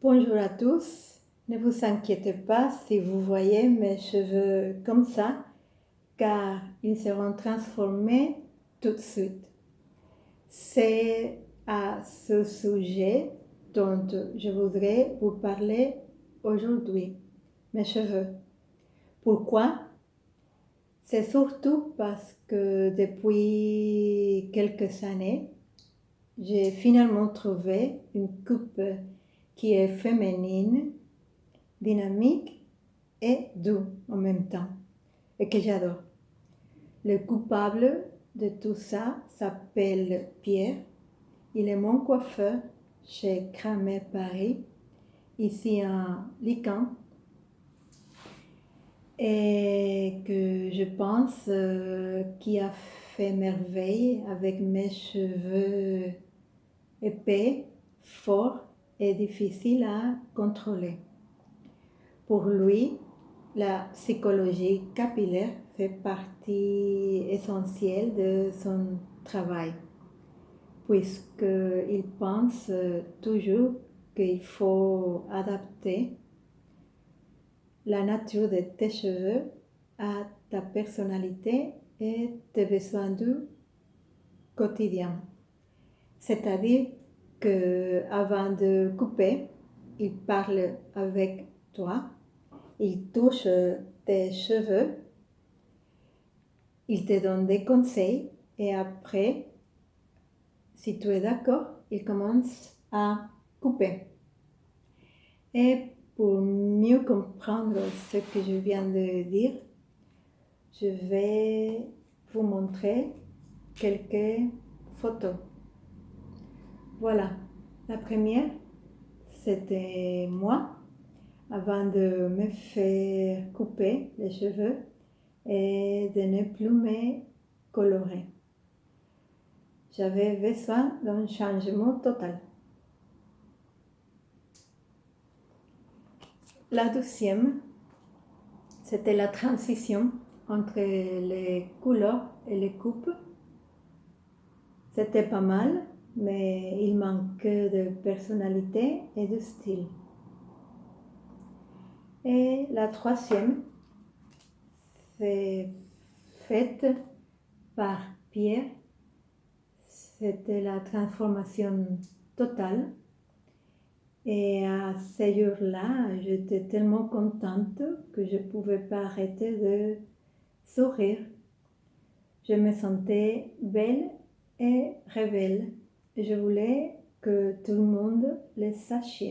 Bonjour à tous, ne vous inquiétez pas si vous voyez mes cheveux comme ça, car ils seront transformés tout de suite. C'est à ce sujet dont je voudrais vous parler aujourd'hui, mes cheveux. Pourquoi? C'est surtout parce que depuis quelques années, j'ai finalement trouvé une coupe qui est féminine, dynamique et doux en même temps, et que j'adore. Le coupable de tout ça s'appelle Pierre. Il est mon coiffeur chez Cramé Paris, ici à Lican, et que je pense qui a fait merveille avec mes cheveux épais, forts et difficiles à contrôler. Pour lui, la psychologie capillaire fait partie essentielle de son travail, puisqu'il pense toujours qu'il faut adapter la nature de tes cheveux à ta personnalité et tes besoins du quotidien. C'est-à-dire qu'avant de couper, il parle avec toi, il touche tes cheveux, il te donne des conseils et après, si tu es d'accord, il commence à couper. Et pour mieux comprendre ce que je viens de dire, je vais vous montrer quelques photos. Voilà, la première, c'était moi avant de me faire couper les cheveux et de ne plus me colorer. J'avais besoin d'un changement total. La deuxième, c'était la transition entre les couleurs et les coupes. C'était pas mal, mais il manquait de personnalité et de style. Et la troisième, c'est faite par Pierre. C'était la transformation totale. Et à ce jour-là, j'étais tellement contente que je ne pouvais pas arrêter de sourire. Je me sentais belle et rebelle. Je voulais que tout le monde le sache.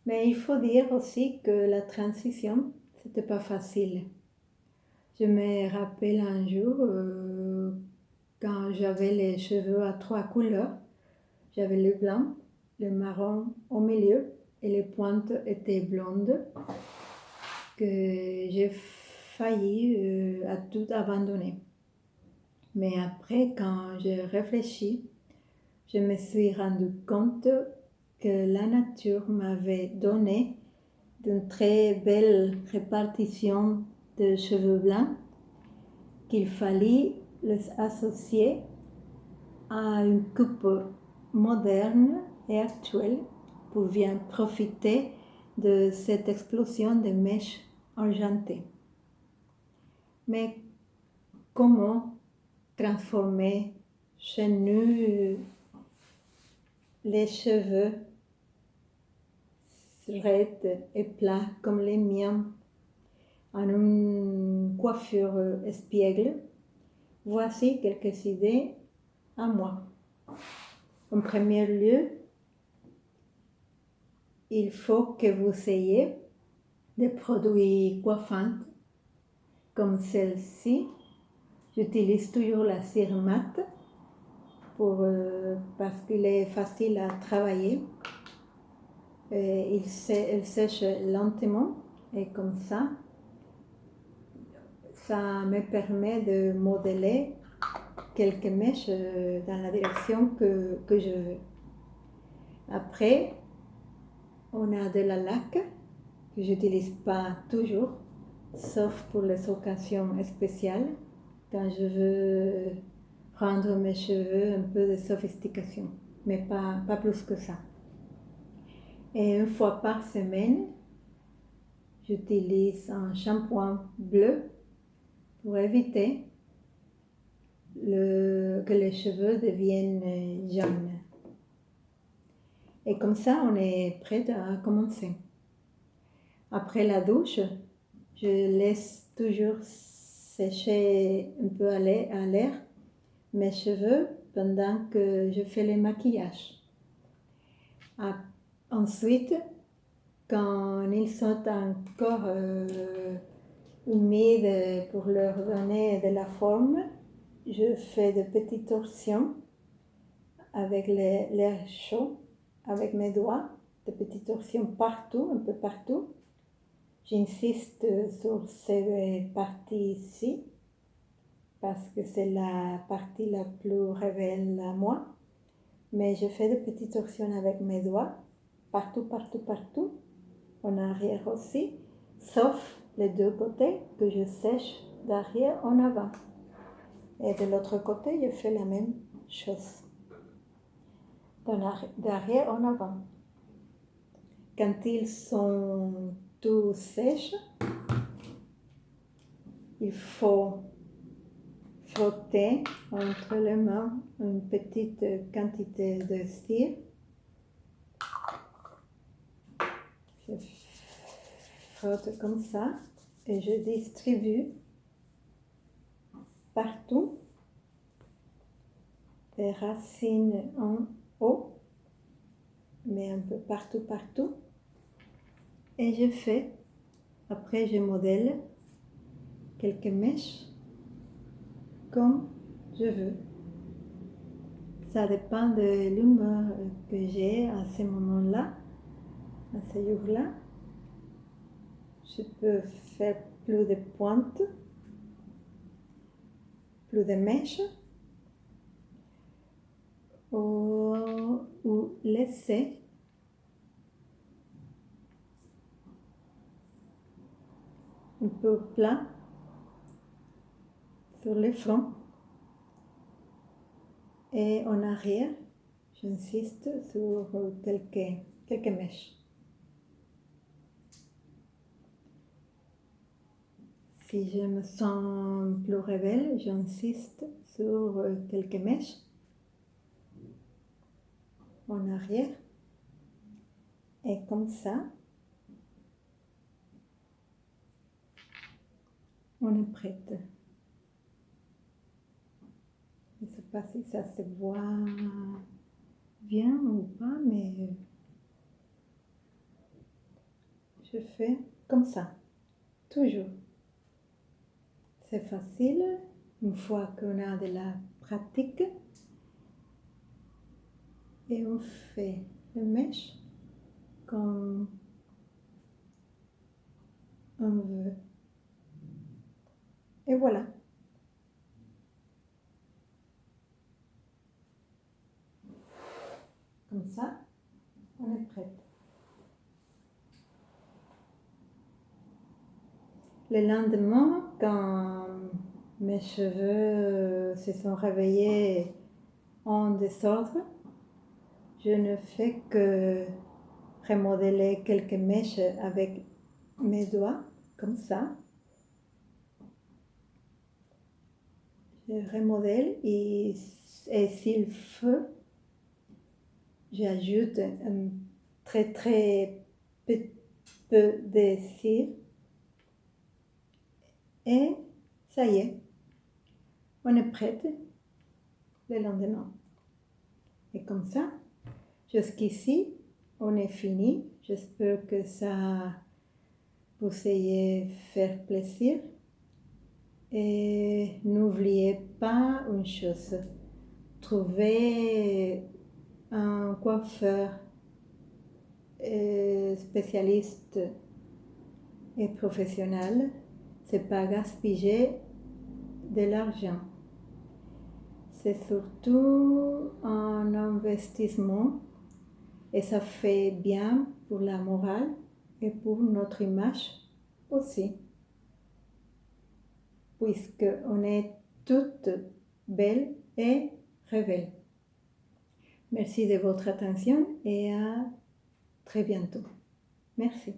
Mais il faut dire aussi que la transition, c'était pas facile. Je me rappelle un jour quand j'avais les cheveux à 3 couleurs. J'avais le blanc, le marron au milieu et les pointes étaient blondes, que j'ai failli à tout abandonner. Mais après, quand j'ai réfléchi, je me suis rendu compte que la nature m'avait donné d'une très belle répartition de cheveux blancs, qu'il fallait les associer à une coupe moderne et actuelle pour bien profiter de cette explosion de mèches argentées. Mais comment transformer chez nous les cheveux raides et plats comme les miens en une coiffure espiègle? Voici quelques idées à moi. En premier lieu, il faut que vous ayez des produits coiffants comme celle-ci. J'utilise toujours la cire mat parce qu'il est facile à travailler. Elle sèche lentement et comme ça me permet de modeler quelques mèches dans la direction que je veux. Après, on a de la laque que je n'utilise pas toujours, sauf pour les occasions spéciales, quand je veux rendre mes cheveux un peu de sophistication. mais pas plus que ça. Et une fois par semaine, j'utilise un shampoing bleu pour éviter que les cheveux deviennent jaunes. Et comme ça, on est prêt à commencer. Après la douche, je laisse toujours sécher un peu à l'air mes cheveux pendant que je fais le maquillage. Ensuite, quand ils sont encore humides pour leur donner de la forme, je fais de petites torsions avec l'air chaud, avec mes doigts, de petites torsions partout, un peu partout. J'insiste sur ces parties-ci parce que c'est la partie la plus révélée à moi. Mais je fais de petites torsions avec mes doigts, partout, partout, partout, en arrière aussi, sauf les deux côtés que je sèche d'arrière en avant. Et de l'autre côté, je fais la même chose, d'arrière en avant. Quand ils sont tout sèches, il faut frotter entre les mains une petite quantité de cire. Je frotte comme ça et je distribue partout les racines en haut, mais un peu partout, partout. Et après je modèle quelques mèches comme je veux. Ça dépend de l'humeur que j'ai à ce moment-là, à ce jour-là. Je peux faire plus de pointes, plus de mèches, ou laisser un peu plat sur le front. Et en arrière, j'insiste sur quelques mèches. Si je me sens plus rebelle, j'insiste sur quelques mèches en arrière. Et comme ça, on est prête. Je ne sais pas si ça se voit bien ou pas, mais je fais comme ça, toujours. C'est facile, une fois qu'on a de la pratique, et on fait les mèches comme on veut. Et voilà. Comme ça, on est prête. Le lendemain, quand mes cheveux se sont réveillés en désordre, je ne fais que remodeler quelques mèches avec mes doigts, comme ça. Je remodèle et s'il faut, j'ajoute un très très peu de cire et ça y est, on est prête le lendemain. Et comme ça, jusqu'ici, on est fini. J'espère que ça vous ait fait plaisir. Et n'oubliez pas une chose, trouvez un coiffeur spécialiste et professionnel, c'est pas gaspiller de l'argent. C'est surtout un investissement et ça fait bien pour la morale et pour notre image aussi, puisqu'on est toutes belles et rebelles. Merci de votre attention et à très bientôt. Merci.